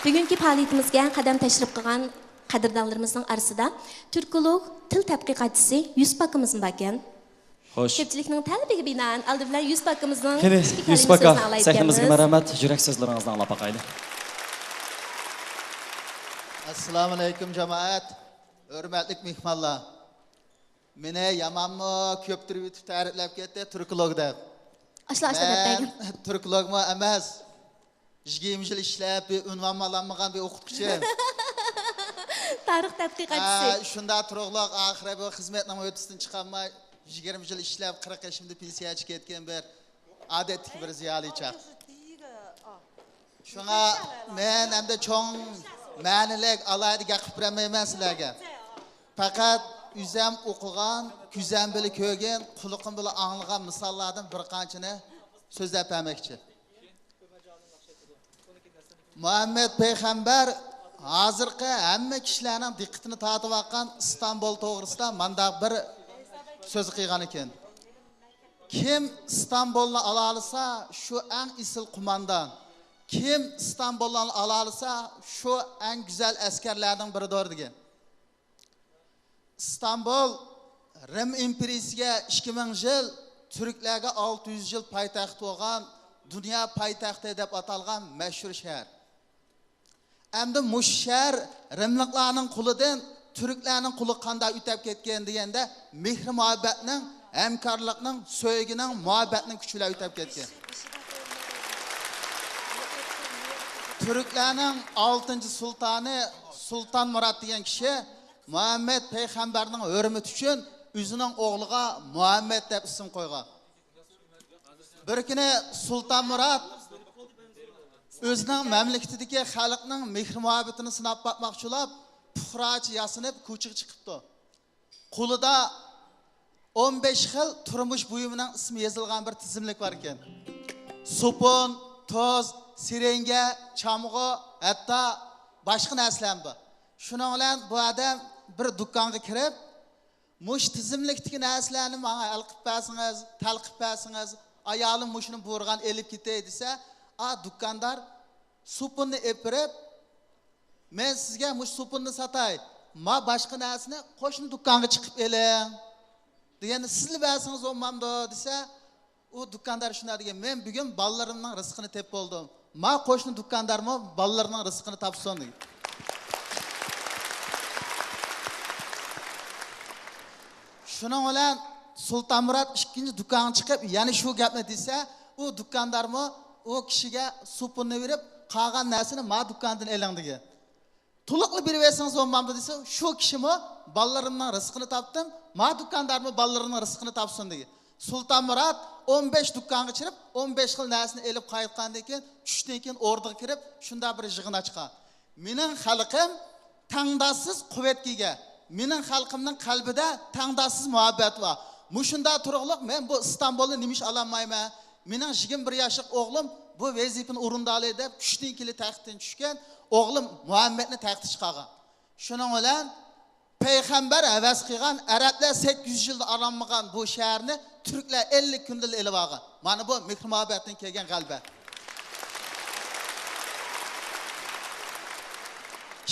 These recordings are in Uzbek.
Bugungi faoliyatimizga qadam tashrif qilgan qadrdonlarimizning orasida turkolog, til tadqiqotchisi Yusuf akamiz bor ekan. Xo'sh. Ko'pchilikning talabiga binoan aldi bilan Yusuf akamizning Yusuf aka, sahnimizga rahmat, yurak so'zlaringizni anglab boqaylik. Assalomu alaykum jamoat. Hurmatli mehmonlar. Meni yamanmi ko'p turib ta'riflab ketdi turkologda. Ashla-ashla turkologmi emas. 20 yil ishlab, unvon olanmagan bir o'qituvchi. Tarix tadqiqotchisi. Shunda turug'liq oxiri bu xizmatning o'tisidan chiqolmay 20 yil ishlab 40 yoshimda pensiyaga ketgan bir odatli bir ziyoli chaq. Shunga men hamda cho'ng ma'nilik alaydi gapirib beramayman sizlarga. Faqat o'zim o'qigan, ko'zim bilan ko'rgan, quloqim bilan anglagan misollardan bir qanchani so'zlab bermoqchi. Muhammed payg'ambar hozirgi hamma kishilarning diqqatini tortib olgan Istanbul to'g'risida manda bir so'z qilgan ekan. Kim İstanbulni ola olsa, shu eng isil qo'mondan. Kim İstanbulni ola olsa, shu eng go'zal askarlarning biridir degan. İstanbul Rim imperiyasiga 2000 yil, turklarga 600 yil poytaxt bo'lgan, dunyo poytaxti deb atalgan mashhur shahar. Endi mush shahar Rimliklarning qulidan turklarning quli qanday o'tib ketgan deganda mehr muhabbatning, hamkorlikning, so'ygining, muhabbatning kuchlar o'tib ketgan. Turklarning 6-sultoni Sultan Murod degan kishi Muhammed payg'ambarning hurmati uchun o'zining o'g'liga Muhammad deb ism qo'ygan. Bir kuni Sultan Murod o'zining mamlakatidagi xalqning mehr muhabbatini sinab boqmoqchilab puxrochi yasinib ko'chaga chiqibdi. Qo'lida 15 xil turmush buyumining ismi yozilgan bir tizimlik bor ekan. Supun, toz, sirenga, chamg'o, hatto boshqa narsalar bor. Shuning bilan bu odam bir do'konga kirib, mush tizimlikdagi narsalarni menga alqib bersangiz, talqib bersangiz, ayolim mushuni bo'rgan elib ketay desa, do'kondor supunni epirib, men sizga mush supunni satay, ma boshqa narsani qo'shni do'konga chiqib eling deganda sizlar bersangiz bo'lmamdi desa, u do'kondor shunday degan, men bugun bolalarimning rizqini tep bo'ldim. Ma qo'shni do'kondormi bolalarimning rizqini topsin degan. Shuning bilan Sulton Murod ikkinchi do'konga chiqib, yana shu gapni desa, u do'kondormi o kishiga supunni berib, qolgan narsani ma do'kondan eling degan. To'liqli berib bersangiz bo'lmamdi desa, shu kishimi bolalarimning rizqini topdim, ma do'kondormi bolalarimning rizqini topsin degan. Sulton Murod 15 do'konga chirib, 15 xil narsani elib qaytgandan keyin, tushdan keyin o'rniga kirib, shunda bir yig'in ochgan. Mening xalqim tangdossiz quvvatga ega. Mening xalqimning qalbida tangdossiz muhabbat bor. Mushunda turug'liq men bu Istanbulni nima ish ololmayman. Mening 21 yoshlik o'g'lim bu vazifani o'rindali deb kuchdan kelib taxtdan tushgan, o'g'lim Muhammadni taxtga chiqargan. Shuning bilan payg'ambar havas qilgan, arablar 800 yilda aranmagan bu shaharni turklar 50 kunda elib olgan. Mana bu mehr muhabbatdan kelgan g'alaba.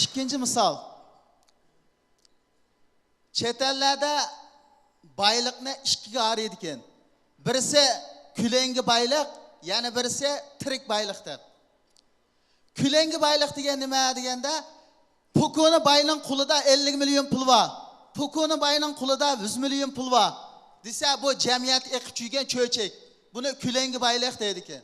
Ikkinchi misol. Chet ellarda boylikni ikkiga ayiradi ekan. Birisi külengi bayliq, yana birisi tirik bayliqdir. Külengi bayliq degan nima deganda, Pukoni bayning qo'lida 50 million pul bor. Pukoni bayning qo'lida 100 million pul bor. Desa bu jamiyat eqib chuygan cho'chak. Buni külengi bayliq deydi ekan.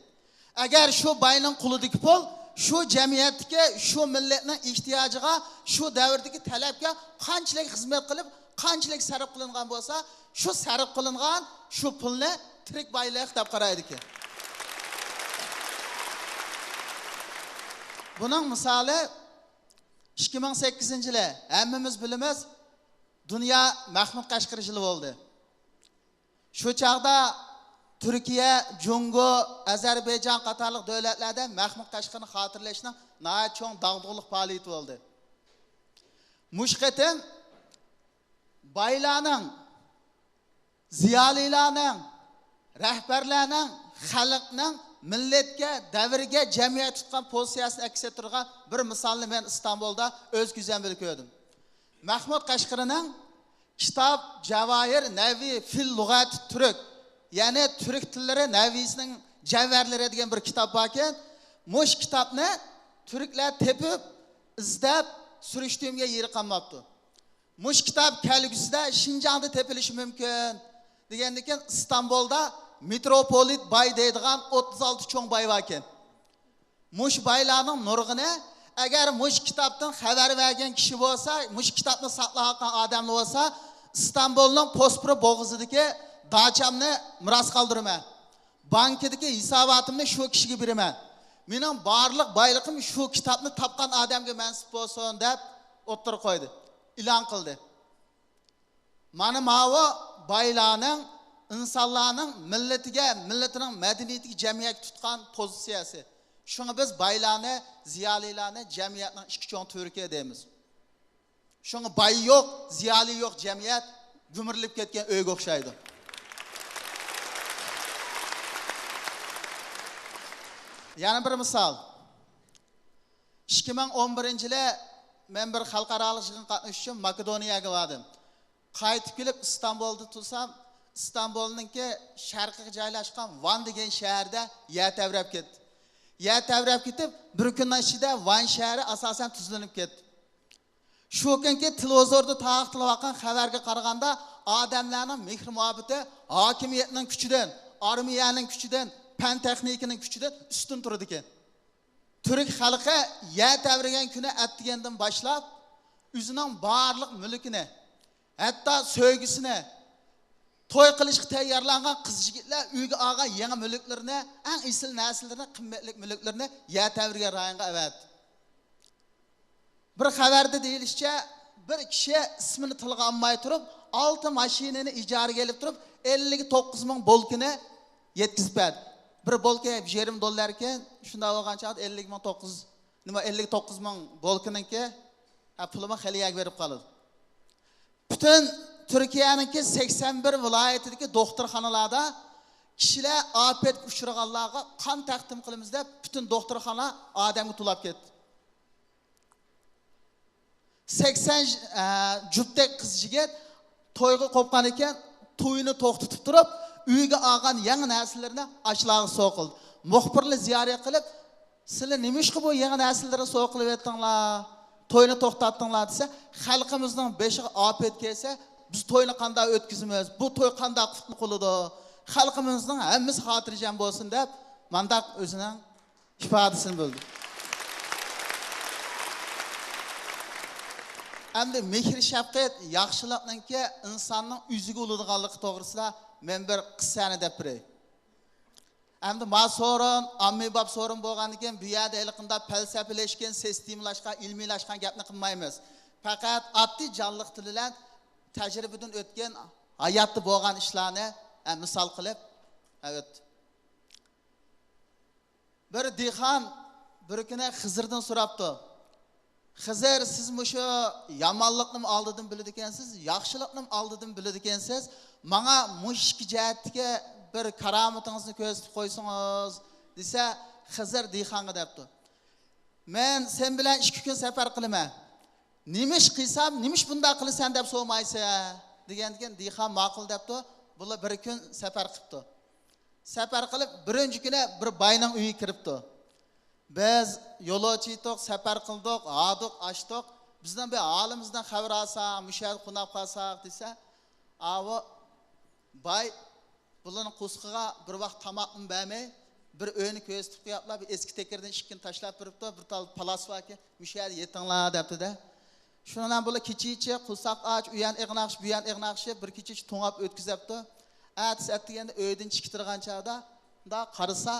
Agar shu bayning qo'lidagi pul shu jamiyatga, shu millatning ehtiyojiga, shu davrdagi talabga qanchalik xizmat qilib, qanchalik sarf qilingan bo'lsa, shu sarf qilingan shu pulni tirik bayliq deb qaraydi ekan. Buning misoli 2008-yili hammamiz bilamiz, dunyo Mahmud Qashqari yili bo'ldi. Shu chaqda Turkiya, Jungo, Ozarbayjon qatorliq davlatlarda Mahmud Qashqarni xotirlashning nihoyat cho'ng dag'dug'lik faoliyati bo'ldi. Mushqatim baylarning, ziyolilarning, rahbarlarning, xalqning millatga, davrga, jamiyat tutgan pozitsiyasini aks ettirgan bir misolni men Istanbulda o'z ko'zim bilan ko'rdim. Mahmud Qashqarining Kitob Javohir Navi fil lug'at turk, ya'ni turk tillari navisining javharlari degan bir kitob bor ekan. Mush kitobni turklar tepib, izlab, surishtirishga yeri qolmabdi. Mush kitob kelgusida Shinjongda tepilishi mumkin degandan keyin Istanbulda metropolit bay deydigan 36 cho'ng bay bor ekan. Mush baylarning nurg'ini agar mush kitobdan xabar bergan kishi bo'lsa, mush kitobni saqlagan odamlar bo'lsa, Istanbulning Pospro bo'g'izidagi dachamni miros qoldiraman. Bankidagi hisobotimni shu kishiga beraman. Mening barliq boyligim shu kitobni topgan odamga mansub bo'lsin deb o'ttir qo'ydi. E'lon qildi. Mana mavi baylarning insonlarning millatiga, millatining madaniyatiga jamiyatga tutgan pozitsiyasi. Shunga biz baylarni, ziyolilarni jamiyatning ikki cho'ng turki deymiz. Shunga bay yo'q, ziyoli yo'q jamiyat gumurlib ketgan uyga o'xshaydi. Yana bir misol. 2011-yili men bir xalqaro yig'in qatnashish uchun Makedoniyaga bordim. Qaytib kelib Istanbulda tursam, Istanbulninki sharqiga joylashgan Van degan shaharda yer tavrab ketdi. Yer tavrab ketib, bir kundan ichida Van shahri asosan tuzlanib ketdi. Shu kunki televizorda taqdirlangan xabarga qaraganda odamlarning mehr muhabbati hokimiyatning kuchidan, armiyaning kuchidan, fan texnikaning kuchidan ustun turadi ekan. Turk xalqi yer tavragan kuni atdigandan boshlab o'zining barliq mulkini, hatto so'ygisini, to'y qilishga tayyorlangan qiz-yigitlar uyga olgan yangi mulklarni, eng asl nasllarni, qimmatli mulklarni yer tavragan rayonga avatdi. Bir xabarda deyilishicha, bir kishi ismini tilga olmay turib, 6 mashinani ijaraga olib turib, 59 ming bolkini yetkazib berdi. Bir bolka $1.5 ekan, shunda olgan chaqda 59 ming bolkininki pulini xaliyaga berib qoladi. Butun Turkiyaninki 81 viloyatidagi doktorxonalarda kishilar afat uchraganlarga qon taqdim qilamiz deb butun doktorxona odamga to'lab ketdi. 80 juftdek qiz-yigit to'yga qo'pgan ekan, to'yini to'xtatib turib, uyga olgan yangi narsalarni ochlarga so'qildi. Muxbirlar ziyorat qilib, "Sizlar nima ish qilib bu yangi narsalarni so'qilib etdinglar, to'yni to'xtatdinglar" desa, xalqimizning beshiga afat kelsa, biz to'yni qanday o'tkazamiz? Bu to'y qanday qutlu qiladi? Xalqimizning hammasi xotirjam bo'lsin deb, mandaq o'zining ifodasini bildi. Endi mehr shafqat yaxshilikninki insonning o'ziga ulug'liqligi to'g'risida men bir qissani deb beray. Endi masoron, ommabop so'rin bo'lgandan keyin bu yerda haliqinda falsafalashgan, sistemlashgan, ilmiylashgan gapni qilmaymiz. Faqat oddiy jonliq til bilan tajribadan o'tgan hayotda bo'lgan ishlarni misol qilib, evet. Bir dehqon bir kuni Xizrdan so'rabdi. Xizr, siz mushu yomonlikni oldidan biladi ekansiz, yaxshilikni oldidan biladi ekansiz. Menga mushki jihatga bir karomatingizni ko'rsatib qo'ysangiz, desa, Xizr dehqonga debdi. Men sen bilan 2 kun safar qilaman. Nima ish qilsam, nima ish bunday qilasan deb so'maysan, degandan dehqon ma'qul debdi. Bular 1 kun safar qilibdi. Safar qilib, birinchi kuni bir bayning uyiga kiribdi. Biz yo'lovchi edik, safar qildik, adik, açdik. Bizdan bir halimizdan xabar olsak, mushal qunab qolsak desa, "Avo bay bularning qo'sqiga bir vaqt tamoqni bermay, bir o'yini ko'rsatib qo'yaplar, bir eski tekerdan ishkin tashlab turibdi, bir tal palasvaki mushal yetinglar" debdi-da. Shundan bular kechichi qo'saq och, u yan ig'naqsh, bu yan ig'naqshi bir kechichi to'ngab o'tkazibdi. Atis atdiganda o'ydan chiqib turgan chaqda, da qarasa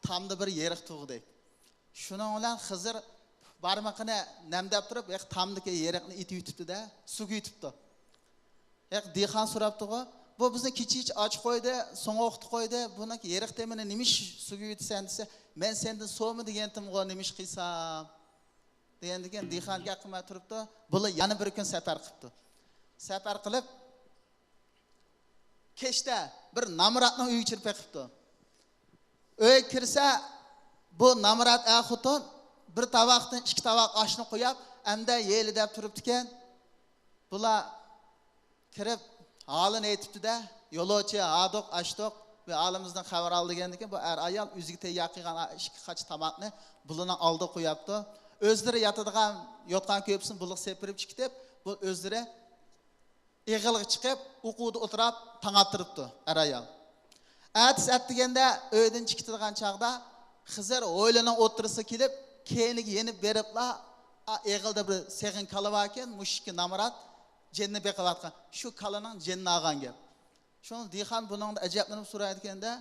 tamda bir yeriq tug'di. Shuning bilan Xizr barmoqini namdab turib, tamdagi yeriqni itib yutibdi-da, suvga yutibdi. Dehqon so'rabdi-ku, bu bizni kechich och qo'ydi, so'ng o'qitib qo'ydi, buni yeriq demini nima suvga yutsan desa, men sendan so'mi degandim-ku, nima ish qilsam? degandan dehqon gap qilmay turibdi. Bular yana 1 kun safar qilibdi. Safar qilib kechda bir Namratning uyiga kirib qilibdi. Öy kirsa bu Namrat Axutun bir tabaqdan ikki tabaq oshni qo'yib, hamda yeyli deb turibdi ekan. Bular kirib halini aytibdi-da, yo'lovchi adoq ashdoq ve alimizdan xabar oldi degandan keyin bu ayol o'ziga tayyor qilgan ikki qach tomoqni bularning oldiga qo'yapti. O'zlari yotgan ko'psin buliq sepirib chiqib, bu o'zlari eg'ilga chiqib, o'quvda o'tirib tang'attiribdi ayol. Atis atdiganda uydan chiqtirgan chaqda Xizr o'ylanan o'tirsa kelib, keyiniga yenib beribla, eg'ilda bir seg'in kala bor ekan, mushki Namrat jinni beqilayotgan. Shu kalaning jinni olgan gap. Şunu dixan bunun da acayiplenip soraydı ekende.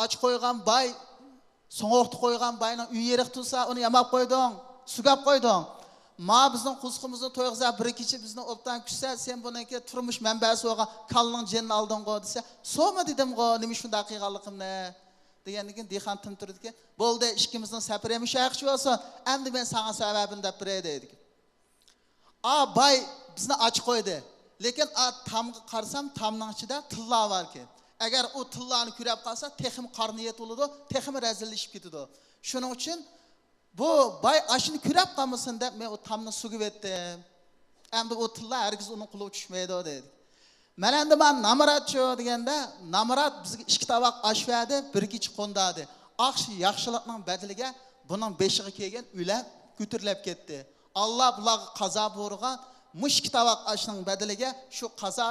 Aç koygan bay, soğuktu koygan bayla üy yerik tutsa onu yamap koydun, sugap koydun. Ma bizden kuskumuzun toyğıza bir kişi bizden optan küsse sen bununki turmuş menbesi olgan kalının cenini aldın go dese. Soğuma dedim go, neymiş şu dakikalıkım ne? Degendikin dixan tımtırdı ki, bolda işkimizden sepiremiş ayakçı olsa, emdi ben sana sebebini de birey dedik. Bay bizden aç koydu. Lekin tamga qarsam tamning ichida tilla bor ekan. Agar u tillani ko'rib qolsa, texim qarni yet bo'ladi, texim razillashib ketadi. Shuning uchun bu bay ashini ko'rib qolmasin deb men u tamni sugib etdim. Endi u tilla hargiz uning quliga tushmaydi dedi. Mana endi men Namratcho deganda, Namrat bizga ikki tabaq osh berdi, bir kecha qo'ndadi. Yaxshilikning badaliga buning beshiga kelgan ular ko'tarilib ketdi. Alloh bularga qazo bo'lgan mushki tabaq ashning badaliga shu qazo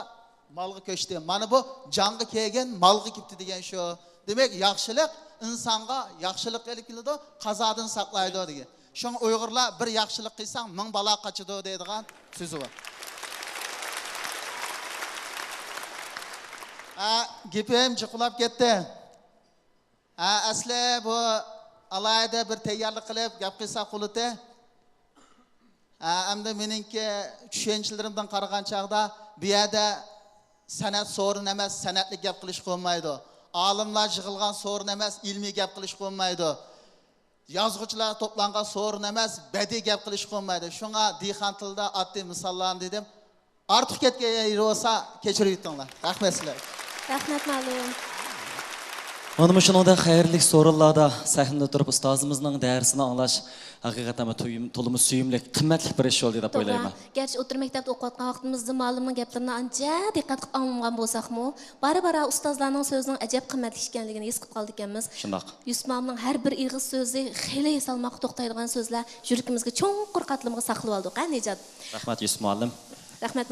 malga ko'chdi. Mana bu jonga kelgan malga ketdi degan shu. Demak, yaxshilik insonga yaxshilik qilib keladi, qazodan saqlaydi degan. Shunga Uyg'urlar bir yaxshilik qilsang, ming balo qochadi deydigan so'zi bor. Gapim chiqilib ketdi. Asli bu alayda bir tayyorlik qilib gap qilsa quliti. Amda meningki tushunchalarimdan qaragan chaqda bu yerda san'at so'rin emas, san'atli gap qilish qo'ymaydi. Olimlar yig'ilgan so'rin emas, ilmiy gap qilish qo'ymaydi. Yozuvchilar to'plangan so'rin emas, badiiy gap qilish qo'ymaydi. Shunga dixan tilda oddiy misollarni dedim. Ortiq ketgan yeri bo'lsa kechirib o'tinglar. Rahmat sizlarga. Rahmat ma'lum. Mana shuningda xayrli so'rinlarda sahnada turib ustozimizning darsini anglash haqiqatan to'liq suyimli, qimmatli bir ish bo'ldi deb o'ylayman. Gerçi o'tir maktabda o'qiyotgan vaqtimizda ma'lumning gaplarini ancha diqqat qilib anglagan bo'lsak-mu, bara ustozlarning so'zining ajab qimmatli ekanligini his qilib qoldik ekanmiz. Shundoq. Yusuf ma'lumning har bir ig'iz so'zi xeli salmoq to'xtaydigan so'zlar yuragimizga cho'nqur qatlamga saqlab oldik, Nejat. Rahmat Yusuf muallim. Rahmat.